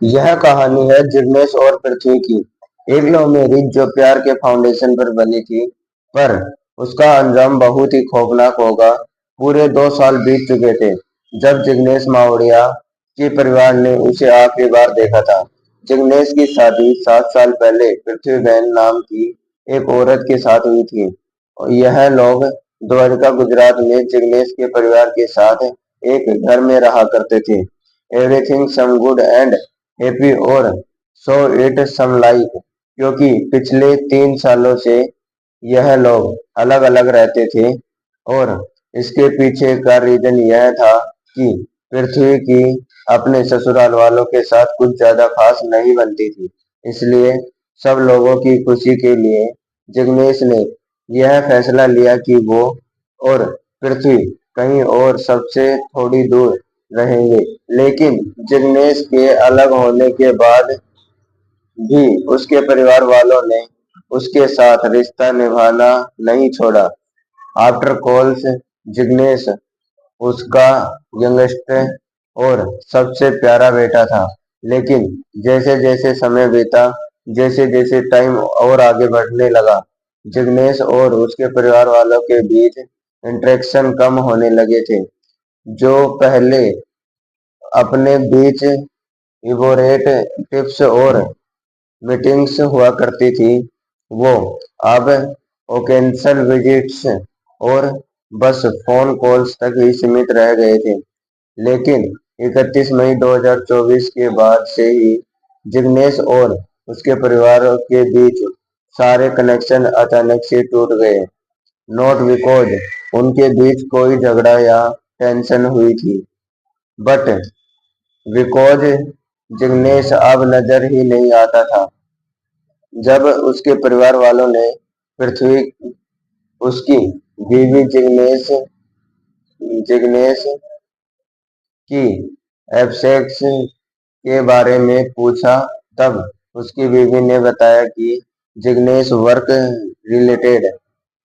यह कहानी है जिग्नेश और पृथ्वी की, एक लव मैरिज जो प्यार के फाउंडेशन पर बनी थी, पर उसका अंजाम बहुत ही खौफनाक होगा। पूरे 2 साल बीत चुके थे जब जिग्नेश मावड़िया के परिवार ने उसे आखिरी बार देखा था। जिग्नेश की शादी 7 साल पहले पृथ्वीबेन नाम की एक औरत के साथ हुई थी। और यह लोग द्वारका गुजरात में जिग्नेश के परिवार के साथ एक घर में रहा करते थे। Everything some good and happy और सो इट सम लाइक, क्योंकि पिछले 3 सालों से यह लोग अलग अलग रहते थे। और इसके पीछे का रीजन यह था कि पृथ्वी की अपने ससुराल वालों के साथ कुछ ज्यादा खास नहीं बनती थी। इसलिए सब लोगों की खुशी के लिए जिग्नेश ने यह फैसला लिया कि वो और पृथ्वी कहीं और सबसे थोड़ी दूर रहेंगे। लेकिन जिग्नेश के अलग होने के बाद भी उसके परिवार वालों ने उसके साथ रिश्ता निभाना नहीं छोड़ा। आफ्टर कॉल्स, जिग्नेश उसका यंगेस्ट और सबसे प्यारा बेटा था। लेकिन जैसे जैसे समय बीता, जैसे जैसे टाइम और आगे बढ़ने लगा, जिग्नेश और उसके परिवार वालों के बीच इंटरेक्शन कम होने लगे थे। जो पहले अपने बीच इवोरेट टिप्स और मीटिंग्स हुआ करती थी, वो अब ओकेशनल विजिट्स और बस फोन कॉल्स तक ही सीमित रह गए थे। लेकिन 31 मई 2024 के बाद से ही जिग्नेश और उसके परिवार के बीच सारे कनेक्शन अचानक से टूट गए। नॉट बिकॉज उनके बीच कोई झगड़ा या टेंशन हुई थी, बट बिकॉज जिग्नेश अब नजर ही नहीं आता था। जब उसके परिवार वालों ने पृथ्वी, उसकी बीवी जिग्नेश जिग्नेश की एब्सेंस के बारे में पूछा, तब उसकी बीवी ने बताया कि जिग्नेश वर्क रिलेटेड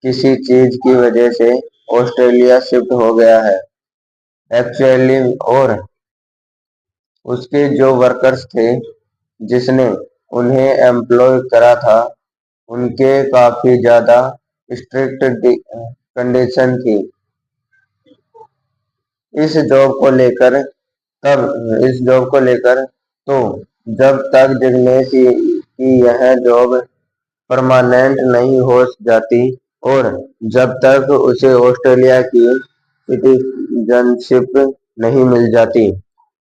किसी चीज की वजह से ऑस्ट्रेलिया शिफ्ट हो गया है। एक्चुअली, और उसके जो वर्कर्स थे जिसने उन्हें एम्प्लॉय करा था, उनके काफी ज्यादा स्ट्रिक्ट कंडीशन थी इस जॉब को लेकर। इस जॉब को लेकर तो जब तक जिग्नेश की यह जॉब परमानेंट नहीं हो जाती और जब तक उसे ऑस्ट्रेलिया की सिटीजनशिप नहीं मिल जाती,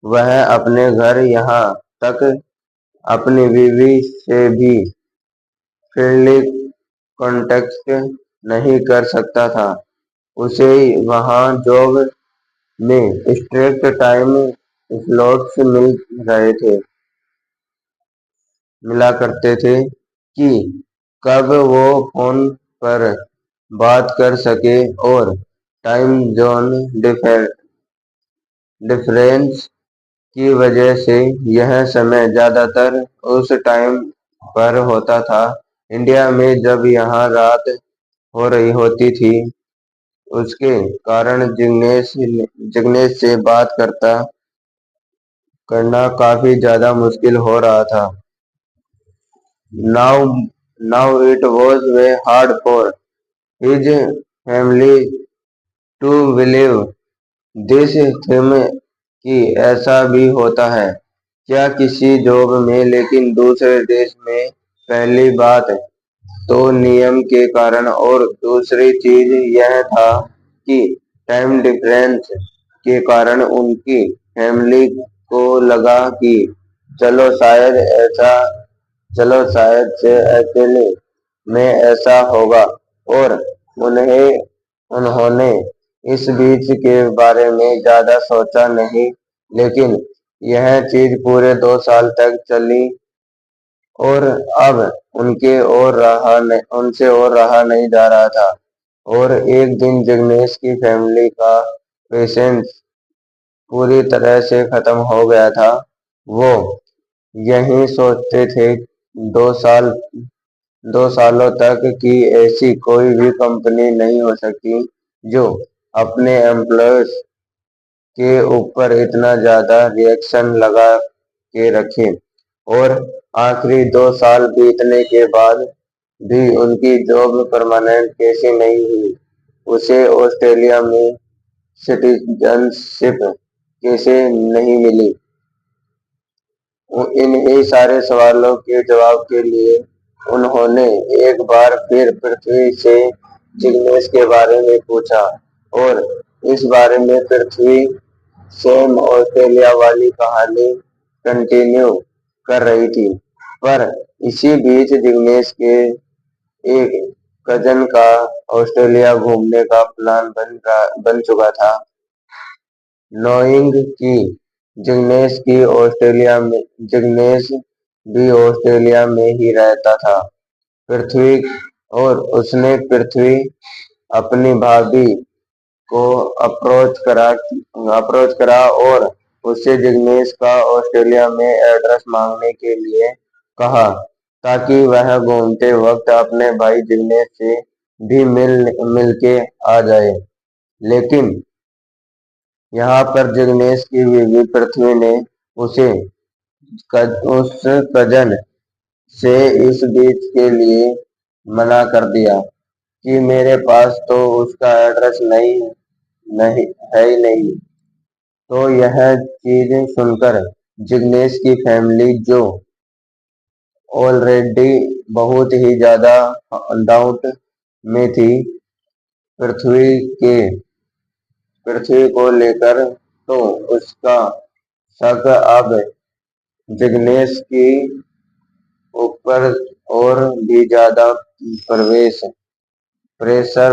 वह अपने घर यहाँ तक अपनी बीवी से भी फ्रेंडली कांटेक्ट नहीं कर सकता था। उसे वहाँ जॉब में स्ट्रिक्ट टाइम स्लॉट्स मिला करते थे कि कब वो फोन पर बात कर सके, और टाइम जोन डिफरेंस की वजह से यह समय ज्यादातर उस टाइम पर होता था इंडिया में जब यहाँ रात हो रही होती थी। उसके कारण जिग्नेश से बात करना काफी ज्यादा मुश्किल हो रहा था। Now now it was way hard for his family to believe this them कि ऐसा भी होता है क्या किसी जॉब में, लेकिन दूसरे देश में। पहली बात तो नियम के कारण, और दूसरी चीज यह था कि टाइम डिफरेंस के कारण उनकी फैमिली को लगा कि चलो शायद ऐसा चलो शायद से अकेले में ऐसा होगा, और उन्हें उन्होंने इस बीच के बारे में ज्यादा सोचा नहीं। लेकिन यह चीज पूरे 2 साल तक चली और अब उनसे और रहा नहीं जा रहा था। और एक दिन जिग्नेश की फैमिली का पेशेंस पूरी तरह से खत्म हो गया था। वो यही सोचते थे 2 साल 2 सालों तक कि ऐसी कोई भी कंपनी नहीं हो सकती जो अपने एम्प्लॉयज के ऊपर इतना ज्यादा रिएक्शन लगा के रखे। और आखिरी 2 साल बीतने के बाद भी उनकी जॉब परमानेंट कैसे नहीं हुई, उसे ऑस्ट्रेलिया में सिटीजनशिप कैसे नहीं मिली। इन्हीं सारे सवालों के जवाब के लिए उन्होंने एक बार फिर पृथ्वी से जिग्नेश के बारे में पूछा, और इस बारे में पृथ्वी सेम ऑस्ट्रेलिया वाली कहानी कंटिन्यू कर रही थी। पर इसी बीच जिग्नेश के एक कजन का ऑस्ट्रेलिया घूमने का प्लान बन चुका था। नोइंग कि जिग्नेश भी ऑस्ट्रेलिया में ही रहता था, पृथ्वी और उसने पृथ्वी अपनी भाभी को अप्रोच करा और उससे जिग्नेश का ऑस्ट्रेलिया में एड्रेस मांगने के लिए कहा, ताकि वह घूमते वक्त अपने भाई जिग्नेश से भी मिल के आ जाए। लेकिन यहाँ पर जिग्नेश की बीवी पृथ्वी ने उसे उस कजन से इस बीच के लिए मना कर दिया कि मेरे पास तो उसका एड्रेस नहीं नहीं है ही नहीं। तो यह चीज सुनकर जिग्नेश की फैमिली, जो ऑलरेडी बहुत ही ज्यादा डाउट में थी पृथ्वी के पृथ्वी को लेकर, तो उसका शक अब जिग्नेश की ऊपर और भी ज्यादा प्रवेश प्रेशर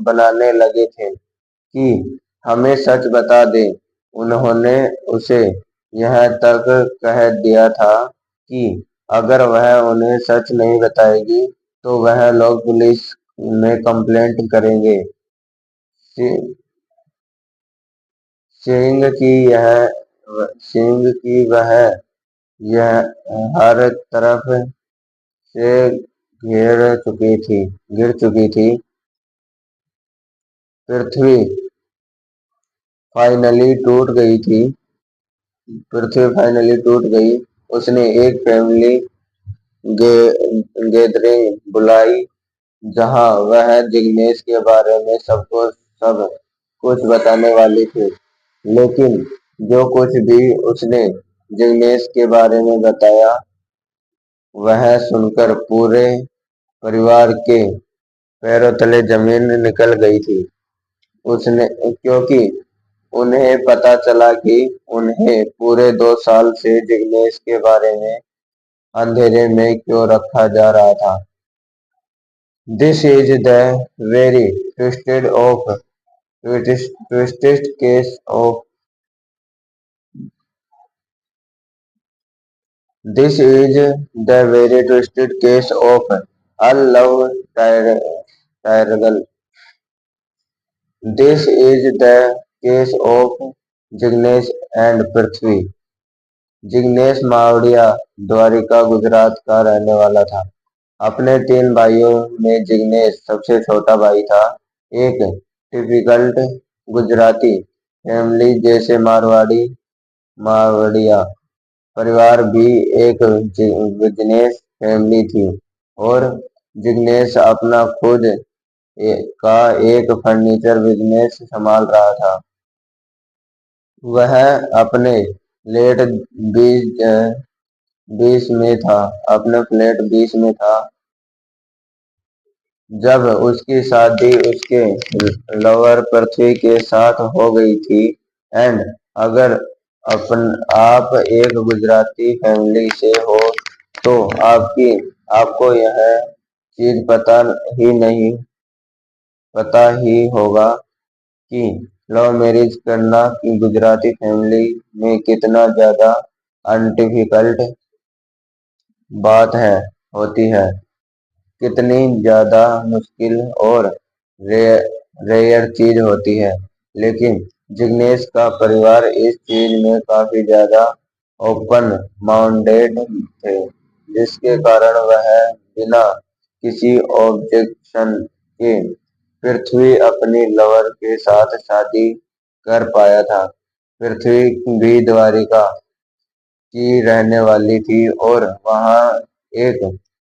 बनाने लगे थे कि हमें सच बता दे। उन्होंने उसे यह तक कह दिया था कि अगर वह उन्हें सच नहीं बताएगी तो वह लोग पुलिस में कंप्लेंट करेंगे। सीइंग की वह यह हर तरफ से गिर चुकी थी। पृथ्वी फाइनली टूट गई थी पृथ्वी फाइनली टूट गई। उसने एक फैमिली गैदरिंग बुलाई, जहां वह जिग्नेश के बारे में सबको सब कुछ बताने वाली थी। लेकिन जो कुछ भी उसने जिग्नेश के बारे में बताया, वह सुनकर पूरे परिवार के पैरों तले जमीन निकल गई थी। उसने क्योंकि उन्हें पता चला कि उन्हें पूरे 2 साल से जिग्नेश के बारे में अंधेरे में क्यों रखा जा रहा था। This is the very twisted case of This is the very twisted case of a love triangle. This is the case of Jignesh and Prithvi. Jignesh Mavadiya Dwarka Gujarat का रहने वाला था। अपने 3 भाइयों में जिग्नेश सबसे छोटा भाई था। एक टिपिकल गुजराती फैमिली जैसे मावड़िया परिवार भी एक बिजनेस फैमिली थी, और जिग्नेश अपना खुद का एक फर्नीचर बिजनेस संभाल रहा था। वह अपने फ्लैट 20 में था जब उसकी शादी उसके लवर पृथ्वी के साथ हो गई थी। एंड अगर आप एक गुजराती फैमिली से हो तो आपको यह चीज पता ही होगा कि लव मैरिज करना की गुजराती फैमिली में कितना ज्यादा अनडिफिकल्ट बात होती है, कितनी ज्यादा मुश्किल और रेयर चीज होती है। लेकिन जिग्नेश का परिवार इस चीज में काफी ज्यादा ओपन माइंडेड थे, जिसके कारण वह बिना किसी ऑब्जेक्शन के पृथ्वी अपनी लवर के साथ शादी कर पाया था। पृथ्वी भी द्वारिका की रहने वाली थी और वहां एक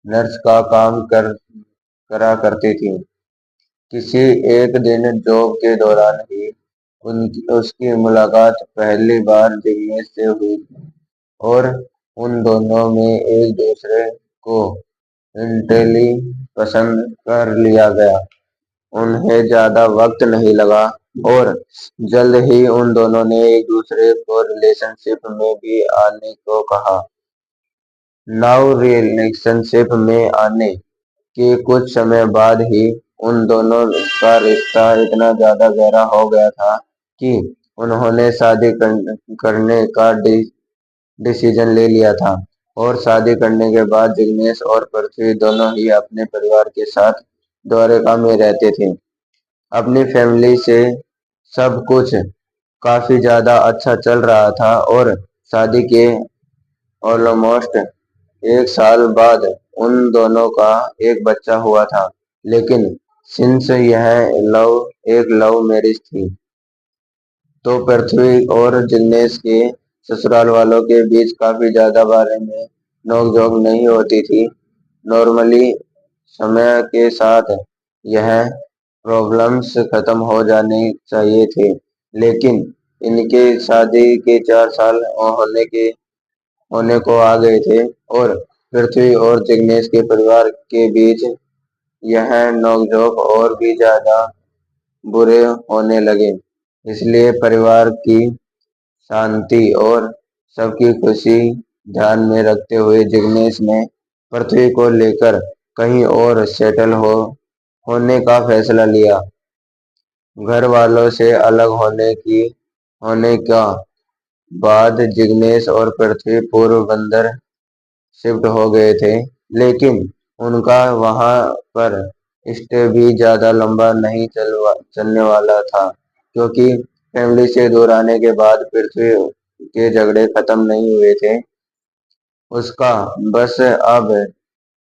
नर्स का काम करा करती थी। किसी एक दिन जॉब के दौरान ही उनकी उसकी मुलाकात पहली बार जिग्नेश से हुई थी और उन दोनों में एक दूसरे को इंटेली पसंद कर लिया गया। उन्हें ज्यादा वक्त नहीं लगा और जल्द ही उन दोनों ने एक दूसरे को रिलेशनशिप में भी आने को कहा। नाउ रिलेशनशिप में आने के कुछ समय बाद ही उन दोनों का रिश्ता इतना ज्यादा गहरा हो गया था कि उन्होंने शादी करने का डिसीजन ले लिया था। और शादी करने के बाद जिग्नेश और पृथ्वी दोनों ही अपने परिवार के साथ द्वारका में रहते थे। अपनी फैमिली से सब कुछ काफी ज्यादा अच्छा चल रहा था और शादी के ऑलमोस्ट एक साल बाद उन दोनों का एक बच्चा हुआ था। लेकिन सिंस यह एक लव मैरिज थी, तो पृथ्वी और जिग्नेश के ससुराल वालों के बीच काफी ज्यादा बारे में नोकझोंक नहीं होती थी। नॉर्मली समय के साथ यह प्रॉब्लम्स खत्म हो जाने चाहिए थे, लेकिन इनके शादी के 4 साल होने को आ गए थे और पृथ्वी और जिग्नेश के परिवार के बीच यह नोकझोंक और भी ज्यादा बुरे होने लगे। इसलिए परिवार की शांति और सबकी खुशी ध्यान में रखते हुए जिग्नेश ने पृथ्वी को लेकर कहीं और सेटल होने का फैसला लिया। घर वालों से अलग होने का बाद जिग्नेश और पृथ्वी पोरबंदर शिफ्ट हो गए थे, लेकिन उनका वहां पर स्टे भी ज्यादा लंबा नहीं चलने वाला था, क्योंकि फैमिली से दूर आने के बाद पृथ्वी के झगड़े खत्म नहीं हुए थे। उसका बस अब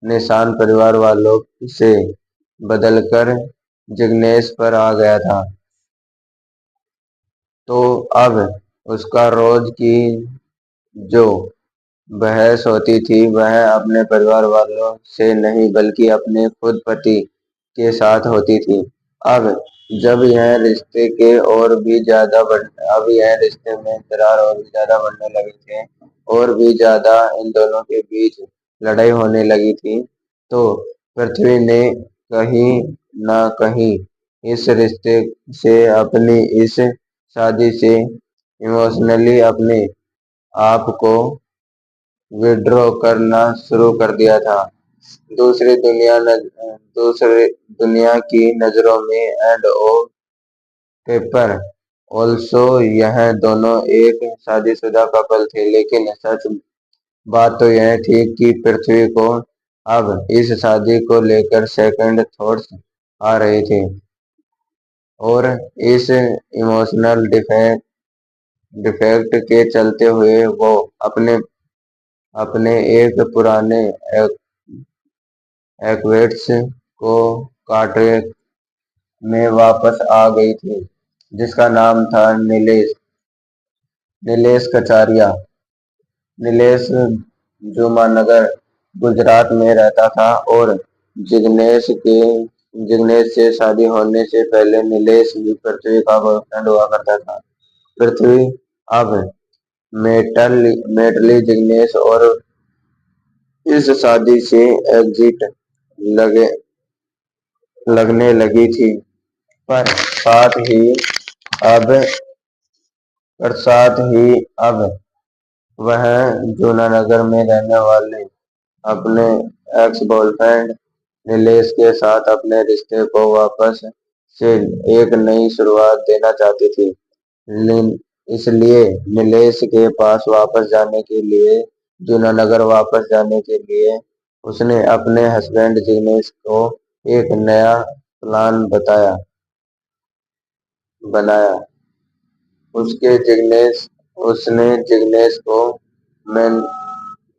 निशान परिवार वालों से बदलकर जिग्नेश पर आ गया था। तो अब उसका रोज की जो बहस होती थी वह अपने परिवार वालों से नहीं बल्कि अपने खुद पति के साथ होती थी। अब जब यह रिश्ते के और भी ज्यादा अब यह रिश्ते में दरार और भी ज्यादा बढ़ने लगे थे और भी ज्यादा इन दोनों के बीच लड़ाई होने लगी थी, तो पृथ्वी ने कहीं ना कहीं इस रिश्ते से अपनी इस शादी से इमोशनली अपने आप को विड्रॉ करना शुरू कर दिया था। दूसरी दुनिया दूसरी दुनिया की नजरों में एंड ओ पेपर ऑल्सो यह दोनों एक शादीशुदा कपल थे, लेकिन सच बात तो यह थी कि पृथ्वी को अब इस शादी को लेकर सेकंड थॉट्स आ रहे थे और इस इमोशनल डिफेक्ट के चलते हुए वो अपने अपने एक पुराने एक्वेट्स को कांटे में वापस आ गई थी, जिसका नाम था नीलेश नीलेश कचारिया। नीलेश जुमानगर गुजरात में रहता था और जिग्नेश से शादी होने से पहले नीलेश भी पृथ्वी का बॉयफ्रेंड हुआ करता था। पृथ्वी अब मेटली जिग्नेश और इस शादी से एग्जिट लगे लगने लगी थी, पर अब साथ ही अब वह जूनानगर में रहने वाले अपने एक्स बॉयफ्रेंड नीलेश के साथ अपने रिश्ते को वापस से एक नई शुरुआत देना चाहती थी। इसलिए नीलेश के पास वापस जाने के लिए जूनानगर वापस जाने के लिए उसने अपने हस्बैंड जिग्नेश को एक नया प्लान बनाया। उसने जिग्नेश को मैन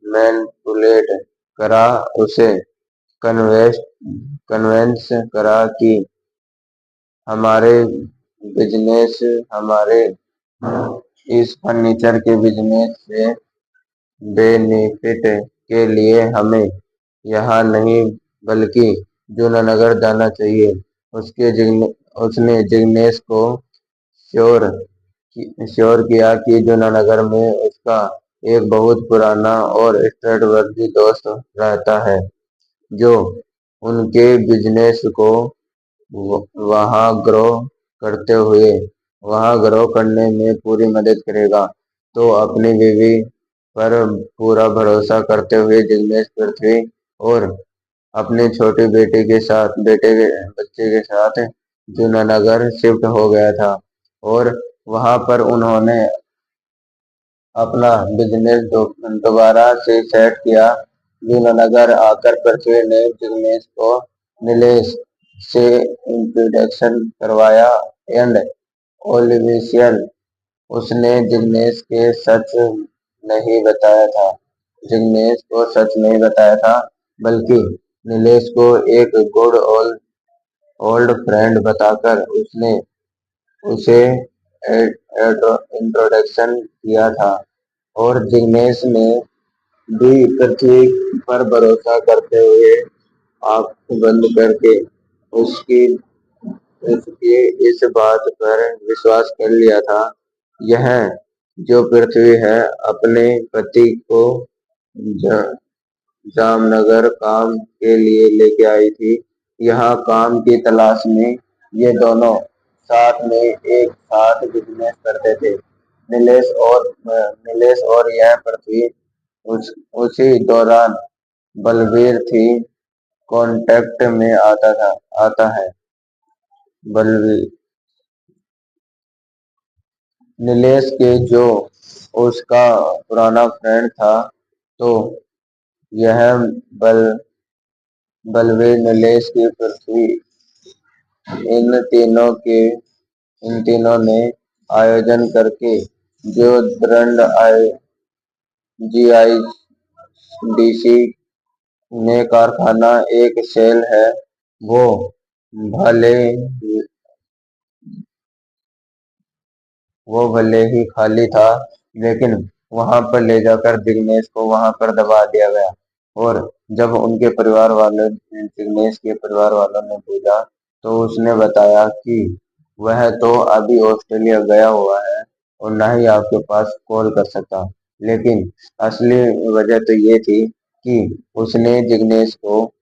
मैनिपुलेट करा, उसे कन्वेंस करा कि हमारे बिजनेस हमारे इस फर्नीचर के बिजनेस से बेनिफिट के लिए हमें यहाँ नहीं बल्कि जूनानगर जाना चाहिए। उसने जिग्नेश को श्योर श्योर किया कि जूनानगर में उसका एक बहुत पुराना और ट्रस्टवर्दी दोस्त रहता है जो उनके बिजनेस को वहां ग्रो करते हुए वहां ग्रो करने में पूरी मदद करेगा। तो अपनी बीवी पर पूरा भरोसा करते हुए जिग्नेश पृथ्वी और अपने छोटी बच्चे के साथ जूनानगर शिफ्ट हो गया था और वहां पर उन्होंने अपना बिजनेस दोबारा से सेट किया। जूनानगर आकर पृथ्वी ने जिग्नेश को नीलेश से इंट्रोडक्शन करवाया एंड ओलिविशियल उसने जिग्नेश को सच नहीं बताया था बल्कि नीलेश को एक गुड ओल्ड फ्रेंड बताकर उसने उसे इंट्रोडक्शन किया था और जिग्नेश ने भी पृथ्वी पर भरोसा करते हुए आंख बंद करके उसकी उसकी इस बात पर विश्वास कर लिया था। यह जो पृथ्वी है अपने पति को ज- जामनगर काम के लिए लेके आई थी। यहाँ काम की तलाश में ये दोनों साथ में एक साथ बिजनेस करते थे। नीलेश और यह पृथ्वी उसी दौरान बलवीर थी कांटेक्ट में आता है। बलवीर नीलेश के जो उसका पुराना फ्रेंड था तो यह बल बलवीर नीलेश की पृथ्वी इन तीनों के इन तीनों ने आयोजन करके जो दृढ़ जीआईडीसी में कारखाना एक सेल है वो भले वो भले ही खाली था लेकिन वहां पर ले जाकर जिग्नेश को वहां पर दबा दिया गया और जब जिग्नेश के परिवार वालों ने पूछा तो उसने बताया कि वह तो अभी ऑस्ट्रेलिया गया हुआ है और ना ही आपके पास कॉल कर सकता। लेकिन असली वजह तो ये थी कि उसने जिग्नेश को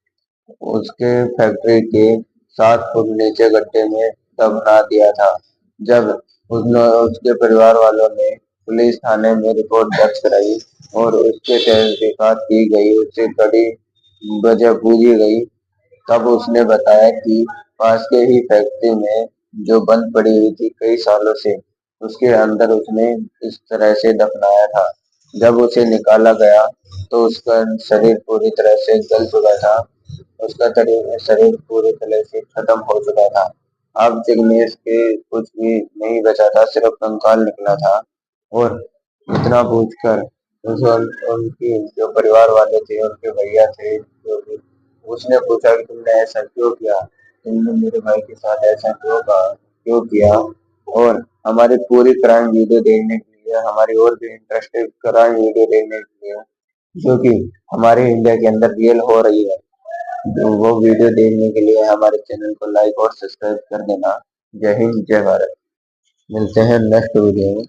उसके फैक्ट्री के 7 फुट नीचे गड्ढे में दफना दिया था। जब उसके परिवार वालों ने पुलिस थाने में रिपोर्ट दर्ज कराई और उसके तहकीकात की गई, उससे कड़ी वजह पूछी गई, तब उसने बताया कि पास के ही फैक्ट्री में जो बंद पड़ी हुई थी कई सालों से उसके अंदर उसने इस तरह से दफनाया था। जब उसे निकाला गया तो उसका शरीर पूरी तरह से गल चुका था। शरीर पूरी तरह से खत्म हो चुका था। अब जिग्नेश के कुछ भी नहीं बचा था, सिर्फ कंकाल निकला था और इतना पूछकर उनकी जो परिवार वाले थे, उनके भैया थे, जो भी उसने पूछा कि तुमने ऐसा क्यों किया, तुमने मेरे भाई के साथ ऐसा क्यों किया। और हमारी पूरी क्राइम वीडियो देखने के लिए, हमारी और भी इंटरेस्टिंग क्राइम वीडियो देखने के लिए जो कि हमारे इंडिया के अंदर रियल हो रही है, तो वो वीडियो देखने के लिए हमारे चैनल को लाइक और सब्सक्राइब कर देना। जय हिंद, जय भारत। मिलते हैं नेक्स्ट वीडियो में।